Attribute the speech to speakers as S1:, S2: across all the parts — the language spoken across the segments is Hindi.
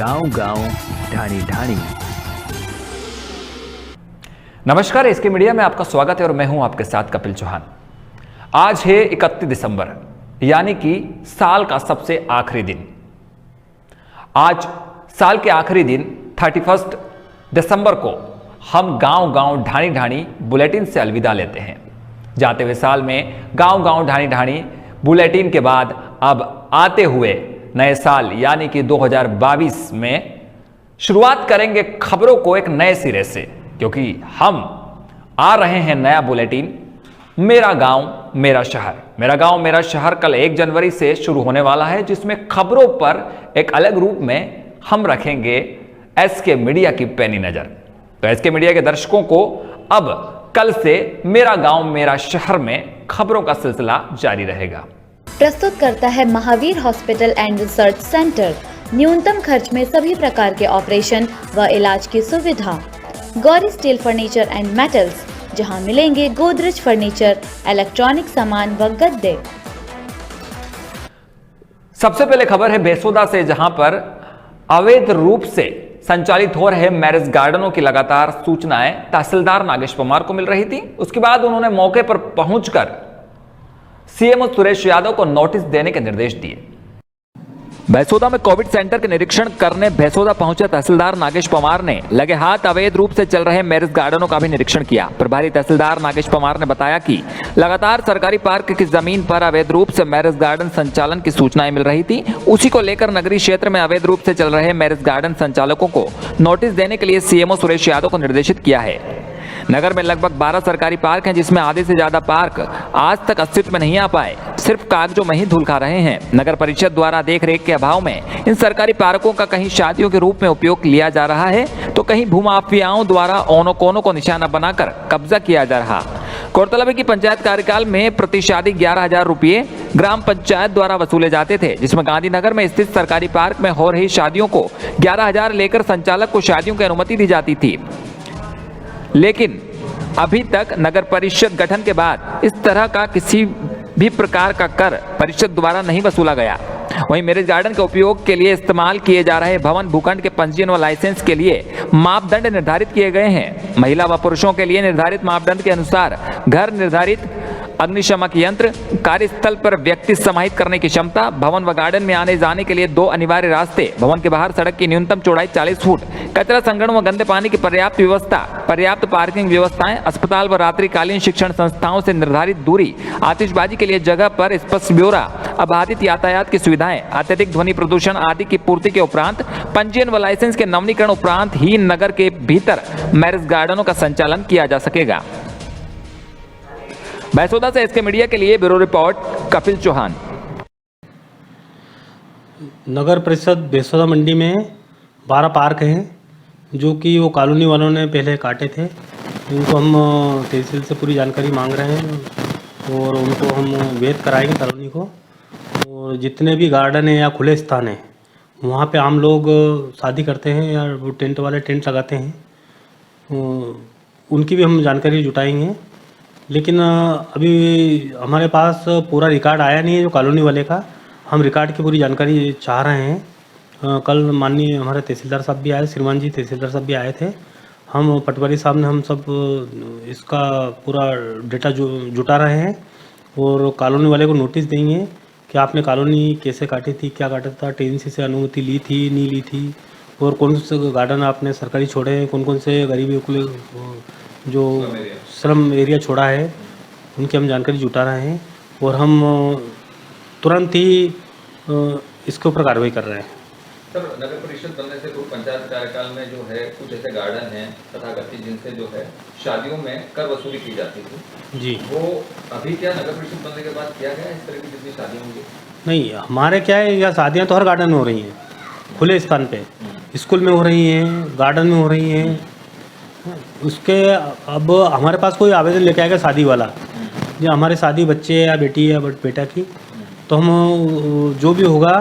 S1: गांव गांव ढाणी ढाणी।
S2: नमस्कार, इसके मीडिया में आपका स्वागत है और मैं हूं आपके साथ कपिल चौहान। आज है 31 दिसंबर यानी कि साल का सबसे आखिरी दिन। आज साल के आखिरी दिन 31 दिसंबर को हम गांव गांव ढाणी ढाणी बुलेटिन से अलविदा लेते हैं। जाते हुए साल में गांव गांव ढाणी ढाणी बुलेटिन के बाद अब आते हुए नए साल यानी कि 2022 में शुरुआत करेंगे खबरों को एक नए सिरे से, क्योंकि हम आ रहे हैं नया बुलेटिन मेरा गांव मेरा शहर। मेरा गांव मेरा शहर कल 1 जनवरी से शुरू होने वाला है, जिसमें खबरों पर एक अलग रूप में हम रखेंगे एसके मीडिया की पैनी नजर। तो एसके मीडिया के दर्शकों को अब कल से मेरा गांव मेरा शहर में खबरों का सिलसिला जारी रहेगा।
S3: प्रस्तुत करता है Mahavir hospital and research centre. न्यूनतम खर्च में सभी प्रकार के ऑपरेशन व इलाज की सुविधा। Gauri steel furniture and metals, जहां मिलेंगे गोदरेज फर्नीचर, इलेक्ट्रॉनिक सामान व गद्दे।
S2: सबसे पहले खबर है बेसोदा से, जहां पर अवैध रूप से संचालित हो रहे मैरिज गार्डनों की लगातार सूचनाएं तहसीलदार नागेश परमार को मिल रही थी। उसके बाद उन्होंने मौके पर पहुंचकर सीएमओ सुरेश यादव को नोटिस देने के निर्देश दिए। भैंसोदा में कोविड सेंटर के निरीक्षण करने भैंसोदा पहुंचे तहसीलदार नागेश परमार ने लगे हाथ अवैध रूप से चल रहे मैरिज गार्डनों का भी निरीक्षण किया। प्रभारी तहसीलदार नागेश परमार ने बताया कि लगातार सरकारी पार्क की जमीन पर अवैध रूप से मैरिज गार्डन संचालन की सूचनाएं मिल रही थी। उसी को लेकर नगरीय क्षेत्र में अवैध रूप से चल रहे मैरिज गार्डन संचालकों को नोटिस देने के लिए सीएमओ सुरेश यादव को निर्देशित किया है। नगर में लगभग 12 सरकारी पार्क हैं, जिसमें आधे से ज्यादा पार्क आज तक अस्तित्व में नहीं आ पाए, सिर्फ कागजों में ही धूल खा रहे हैं। नगर परिषद द्वारा देखरेख के अभाव में इन सरकारी पार्कों का कहीं शादियों के रूप में उपयोग लिया जा रहा है, तो कहीं भूमाफियाओं द्वारा ओनो कोनों को निशाना बनाकर कब्जा किया जा रहा। गौरतलब है कि पंचायत कार्यकाल में प्रति शादी 11,000 रुपये ग्राम पंचायत द्वारा वसूले जाते थे, जिसमें गांधीनगर में स्थित सरकारी पार्क में हो रही शादियों को 11,000 लेकर संचालक को शादियों की अनुमति दी जाती थी। लेकिन अभी तक नगर परिषद गठन के बाद इस तरह का किसी भी प्रकार का कर परिषद द्वारा नहीं वसूला गया। वहीं मैरिज गार्डन के उपयोग के लिए इस्तेमाल किए जा रहे भवन भूखंड के पंजीयन व लाइसेंस के लिए मापदंड निर्धारित किए गए हैं। महिला व पुरुषों के लिए निर्धारित मापदंड के अनुसार घर निर्धारित, अग्निशमक यंत्र, कार्यस्थल पर व्यक्ति समाहित करने की क्षमता, भवन व गार्डन में आने जाने के लिए 2 अनिवार्य रास्ते, भवन के बाहर सड़क की न्यूनतम चौड़ाई 40 फुट, कचरा संग्रहण व गंदे पानी की पर्याप्त व्यवस्था, पर्याप्त पार्किंग व्यवस्थाएं, अस्पताल व रात्रिकालीन शिक्षण संस्थाओं से निर्धारित दूरी, आतिशबाजी के लिए जगह पर स्पष्ट ब्यौरा, अबाधित यातायात की सुविधाएं, अत्यधिक ध्वनि प्रदूषण आदि की पूर्ति के उपरांत पंजीयन व लाइसेंस के नवीनीकरण उपरांत ही नगर के भीतर मैरिज गार्डनों का संचालन किया जा सकेगा। भैंसोदा से इसके मीडिया के लिए ब्यूरो रिपोर्ट कपिल चौहान।
S4: नगर परिषद भैंसोदा मंडी में 12 पार्क हैं, जो कि वो कॉलोनी वालों ने पहले काटे थे। उनको हम तहसील से पूरी जानकारी मांग रहे हैं और उनको हम वैध कराएंगे कॉलोनी को। और जितने भी गार्डन हैं या खुले स्थान हैं, वहाँ पे हम लोग शादी करते हैं या वो टेंट वाले टेंट लगाते हैं, उनकी भी हम जानकारी जुटाएंगे। लेकिन अभी हमारे पास पूरा रिकॉर्ड आया नहीं है जो कॉलोनी वाले का। हम रिकॉर्ड की पूरी जानकारी चाह रहे हैं। कल माननीय हमारे तहसीलदार साहब भी आए, श्रीमान जी तहसीलदार साहब भी आए थे। हम पटवारी साहब ने हम सब इसका पूरा डेटा जुटा रहे हैं और कॉलोनी वाले को नोटिस देंगे कि आपने कॉलोनी कैसे काटी थी, क्या काटा था, टीएनसी से अनुमति ली थी, नहीं ली थी, और कौन से गार्डन आपने सरकारी छोड़े हैं, कौन कौन से गरीबी जो स्लम एरिया छोड़ा है, उनकी हम जानकारी जुटा रहे हैं और हम तुरंत ही इसके ऊपर कार्रवाई कर रहे हैं।
S5: सर, नगर परिषद बनने से पूर्व पंचायत कार्यकाल में जो है कुछ ऐसे गार्डन हैं तथाकथित जिनसे जो है शादियों में कर वसूली की जाती थी जी, वो अभी क्या नगर परिषद बनने के बाद किया गया इस तरह की जितनी शादियाँ होंगी? नहीं,
S4: हमारे क्या है, या शादियाँ तो हर गार्डन में हो रही हैं, खुले स्थान पे, स्कूल में हो रही हैं, गार्डन में हो रही हैं। उसके अब हमारे पास कोई आवेदन लेके आएगा शादी वाला, जो हमारे शादी बच्चे या बेटी या बेटा की, तो हम जो भी होगा,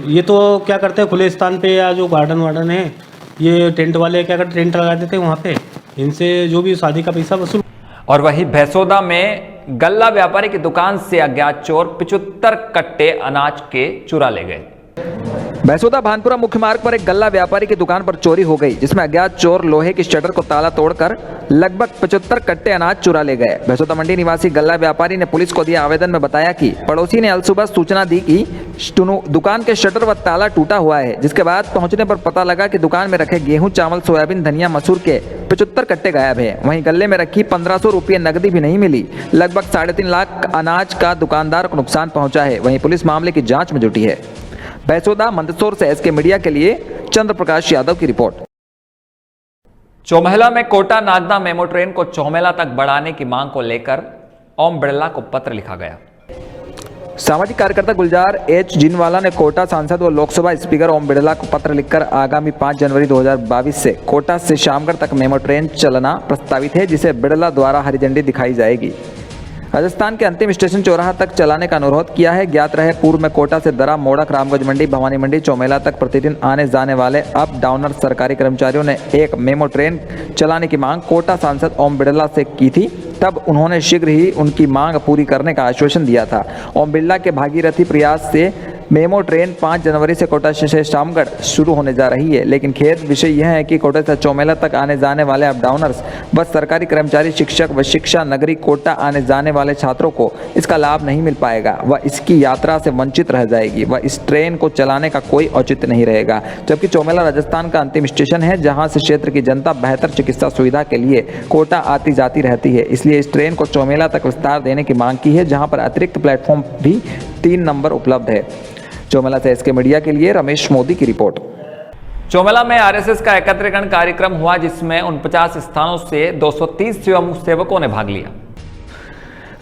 S4: ये तो क्या करते हैं खुले स्थान पे या जो गार्डन वार्डन है, ये टेंट वाले क्या करते, टेंट लगा देते हैं वहाँ पे, इनसे जो भी शादी का पैसा वसूल।
S2: और वही भैंसोदा में गल्ला व्यापारी की दुकान से अज्ञात चोर 75 कट्टे अनाज के चुरा ले गए। बैसोदा भानपुरा मुख्य मार्ग पर एक गल्ला व्यापारी की दुकान पर चोरी हो गई, जिसमें अज्ञात चोर लोहे की शटर को ताला तोड़कर लगभग 75 कट्टे अनाज चुरा ले गए। बैसोदा मंडी निवासी गल्ला व्यापारी ने पुलिस को दिए आवेदन में बताया कि पड़ोसी ने अलसुबह सूचना दी कि दुकान के शटर व ताला टूटा हुआ है, जिसके बाद पहुंचने पर पता लगा कि दुकान में रखे गेहूं, चावल, सोयाबीन, धनिया, मसूर के 75 कट्टे गायब है। वहीं गल्ले में रखी 1500 रुपये नकदी भी नहीं मिली। लगभग 3.5 लाख अनाज का दुकानदार को नुकसान पहुंचा है। वहीं पुलिस मामले की जांच में जुटी है। बैसोदा मंदसौर से एसके मीडिया के लिए चंद्र प्रकाश यादव की रिपोर्ट। चौमहला में कोटा नागदा मेमो ट्रेन को चौमहला तक बढ़ाने की मांग को लेकर ओम बिड़ला को पत्र लिखा गया। सामाजिक कार्यकर्ता गुलजार एच जिनवाला ने कोटा सांसद व लोकसभा स्पीकर ओम बिड़ला को पत्र लिखकर आगामी 5 जनवरी 2022 से कोटा से शामगढ़ तक मेमो ट्रेन चलना प्रस्तावित है, जिसे बिड़ला द्वारा हरी झंडी दिखाई जाएगी। राजस्थान के अंतिम स्टेशन चौराहा तक चलाने का अनुरोध किया है। ज्ञात रहे पूर्व में कोटा से दरा, मोड़क, रामगंज मंडी, भवानी मंडी, चौमहला तक प्रतिदिन आने जाने वाले अप डाउनर सरकारी कर्मचारियों ने एक मेमो ट्रेन चलाने की मांग कोटा सांसद ओम बिड़ला से की थी। तब उन्होंने शीघ्र ही उनकी मांग पूरी करने का आश्वासन दिया था। ओम बिड़ला के भागीरथी प्रयास से मेमो ट्रेन 5 जनवरी से कोटा से शामगढ़ शुरू होने जा रही है, लेकिन खेद विषय यह है कि कोटा से चौमहला तक आने जाने वाले अप डाउनर्स, बस सरकारी कर्मचारी, शिक्षक व शिक्षा नगरी कोटा आने जाने वाले छात्रों को इसका लाभ नहीं मिल पाएगा व इसकी यात्रा से वंचित रह जाएगी व इस ट्रेन को चलाने का कोई औचित्य नहीं रहेगा। जबकि चौमहला राजस्थान का अंतिम स्टेशन है, जहाँ से क्षेत्र की जनता बेहतर चिकित्सा सुविधा के लिए कोटा आती जाती रहती है। इसलिए इस ट्रेन को चौमहला तक विस्तार देने की मांग की है, जहाँ पर अतिरिक्त प्लेटफॉर्म भी 3 नंबर उपलब्ध है। चौमहला से एसके मीडिया के लिए रमेश मोदी की रिपोर्ट। चौमहला में आरएसएस का एकत्रीकरण कार्यक्रम हुआ, जिसमें 49 स्थानों से 230 स्वयं सेवकों ने भाग लिया।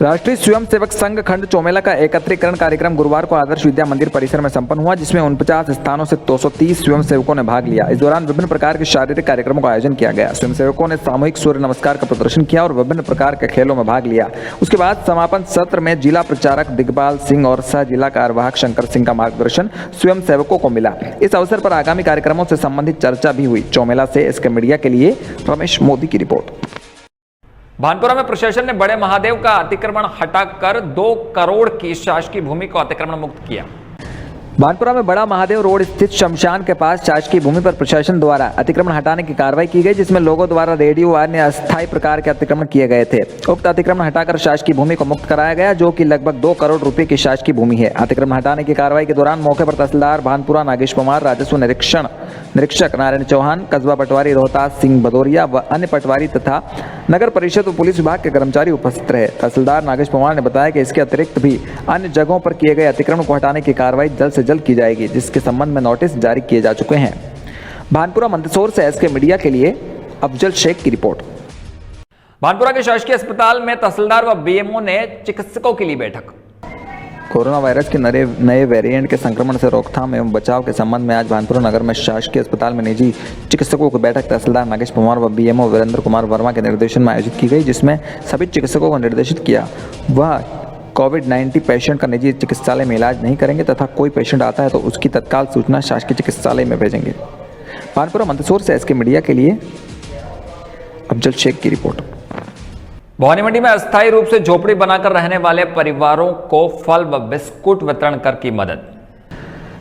S2: राष्ट्रीय स्वयंसेवक संघ खंड चौमहला का एकत्रीकरण कार्यक्रम गुरुवार को आदर्श विद्या मंदिर परिसर में संपन्न हुआ, जिसमें 49 स्थानों से 230 स्वयंसेवकों ने भाग लिया। इस दौरान विभिन्न प्रकार के शारीरिक कार्यक्रमों का आयोजन किया गया। स्वयंसेवकों ने सामूहिक सूर्य नमस्कार का प्रदर्शन किया और विभिन्न प्रकार के खेलों में भाग लिया। उसके बाद समापन सत्र में जिला प्रचारक दिग्पाल सिंह और सह जिला कार्यवाहक शंकर सिंह का मार्गदर्शन स्वयंसेवकों को मिला। इस अवसर पर आगामी कार्यक्रमों से संबंधित चर्चा भी हुई। चौमहला से एसके मीडिया के लिए रमेश मोदी की रिपोर्ट। भानपुरा में प्रशासन ने बड़े महादेव का अतिक्रमण हटाकर 2 करोड़ की शासकीय भूमि को अतिक्रमण मुक्त किया। भानपुरा में बड़ा महादेव रोड स्थित शमशान के पास शासकीय भूमि पर प्रशासन द्वारा अतिक्रमण हटाने की कार्रवाई की गई, जिसमें लोगों द्वारा रेडियो व अन्य अस्थायी प्रकार के अतिक्रमण किए गए थे। उक्त अतिक्रमण हटाकर शासकीय भूमि को मुक्त कराया गया, जो कि लगभग 2 करोड़ रुपए की शासकीय भूमि है। अतिक्रमण हटाने की कार्रवाई के दौरान मौके पर तहसीलदार भानपुरा नागेश कुमार, राजस्व निरीक्षक नारायण चौहान, कस्बा पटवारी रोहतास सिंह भदौरिया व अन्य पटवारी तथा नगर परिषद व पुलिस विभाग के कर्मचारी उपस्थित रहे। तहसीलदार नागेश कुमार ने बताया कि इसके अतिरिक्त भी अन्य जगहों पर किए गए अतिक्रमण को हटाने की कार्रवाई जल्द से जल्द की जाएगी, जिसके संबंध में नोटिस जारी किए जा चुके हैं। भानपुरा मंदसौर से एसके मीडिया के लिए अफजल शेख की रिपोर्ट। भानपुरा के शासकीय अस्पताल में तहसीलदार व बीएमओ ने चिकित्सकों के लिए बैठक। कोरोना वायरस के नए वेरिएंट के संक्रमण से रोकथाम एवं बचाव के संबंध में आज भानपुरा नगर में शासकीय अस्पताल में निजी चिकित्सकों की बैठक तहसीलदार नागेश कुमार व बीएमओ वीरेंद्र कुमार वर्मा के निर्देशन में आयोजित की गई, जिसमें सभी चिकित्सकों को निर्देशित किया वह कोविड-19 पेशेंट का निजी चिकित्सालय में इलाज नहीं करेंगे तथा कोई पेशेंट आता है तो उसकी तत्काल सूचना शासकीय चिकित्सालय में भेजेंगे। भानपुरा मंदसौर से एसके मीडिया के लिए अफजल शेख की रिपोर्ट। भवानी मंडी में अस्थायी रूप से झोपड़ी बनाकर रहने वाले परिवारों को फल व बिस्कुट वितरण कर की मदद।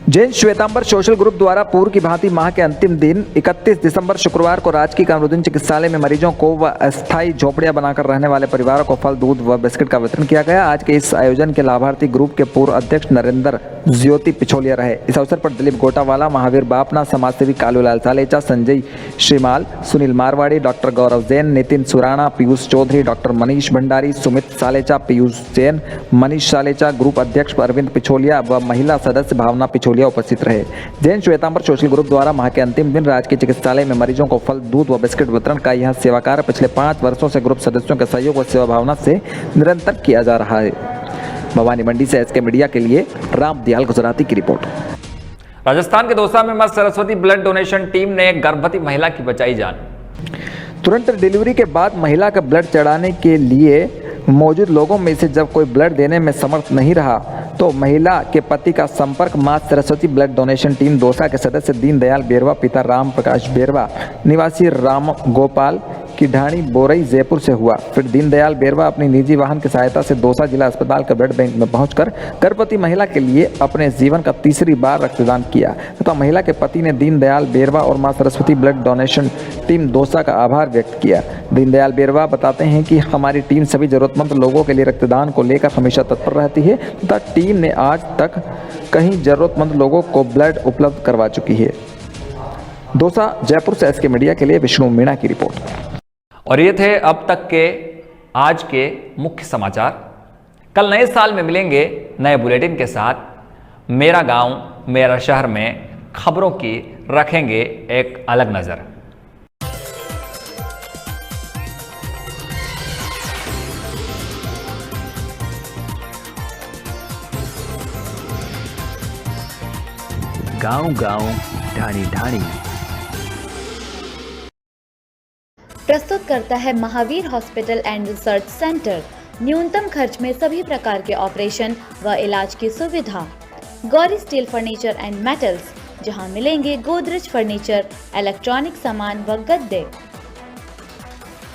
S2: जैन श्वेतांबर सोशल ग्रुप द्वारा पूर्व की भांति माह के अंतिम दिन 31 दिसंबर शुक्रवार को राजकीय कामरुद्दीन चिकित्सालय में मरीजों को व अस्थायी झोपड़ियां बनाकर रहने वाले परिवारों को फल, दूध व बिस्किट का वितरण किया गया। आज के इस आयोजन के लाभार्थी ग्रुप के पूर्व अध्यक्ष नरेंद्र ज्योति पिछोलिया रहे। इस अवसर पर दिलीप गोटावाला, महावीर बापना, समाजसेवी कालूलाल सालेचा, संजय श्रीमाल, सुनील मारवाड़ी, डॉक्टर गौरव जैन, नितिन सुराणा, पीयूष चौधरी, डॉक्टर मनीष भंडारी, सुमित सालेचा, पीयूष जैन, मनीष सालेचा, ग्रुप अध्यक्ष अरविंद पिछोलिया व महिला सदस्य भावना पिछोलिया उपस्थित रहे। जैन श्वेतांबर सोशल ग्रुप द्वारा माह के अंतिम दिन राजकीय चिकित्सालय में मरीजों को फल, दूध व बिस्किट वितरण का यह सेवा कार्य पिछले 5 वर्षों से ग्रुप सदस्यों के सहयोग व सेवा भावना से निरंतर किया जा रहा है। भवानी मंडी से एसके मीडिया के लिए रामदयाल गुजराती की रिपोर्ट। राजस्थान के दौसा में मां सरस्वती ब्लड डोनेशन टीम ने एक गर्भवती महिला की बचाई जान। तुरंत डिलीवरी के बाद महिला का ब्लड चढ़ाने के लिए मौजूद लोगों में से जब कोई ब्लड देने में समर्थ नहीं रहा तो महिला के पति का संपर्क मां Saraswati blood donation team Dausa के सदस्य दीनदयाल बेरवा, पिता राम प्रकाश बेरवा, निवासी राम गोपाल
S6: की ढाणी बोरई जयपुर से हुआ। फिर दीनदयाल बेरवा अपनी निजी वाहन की सहायता से दौसा जिला अस्पताल के ब्लड बैंक में पहुंचकर गर्भवती महिला के लिए अपने जीवन का तीसरी बार रक्तदान किया तथा महिला के पति ने दीनदयाल बेरवा और मां Saraswati blood donation team Dausa का आभार व्यक्त किया। दीनदयाल बेरवा बताते हैं कि हमारी टीम सभी जरूरतमंद लोगों के लिए रक्तदान को लेकर हमेशा तत्पर रहती है तथा टीम ने आज तक कई जरूरतमंद लोगों को ब्लड उपलब्ध करवा चुकी है। दौसा जयपुर से एसके मीडिया के लिए विष्णु मीणा की रिपोर्ट।
S2: और ये थे अब तक के आज के मुख्य समाचार। कल नए साल में मिलेंगे नए बुलेटिन के साथ। मेरा गांव मेरा शहर में खबरों की रखेंगे एक अलग नजर।
S1: गांव गांव ढाणी ढाणी
S3: प्रस्तुत करता है Mahavir hospital and research centre. न्यूनतम खर्च में सभी प्रकार के ऑपरेशन व इलाज की सुविधा। Gauri steel furniture and metals, जहां मिलेंगे गोदरेज फर्नीचर, इलेक्ट्रॉनिक सामान व गद्दे।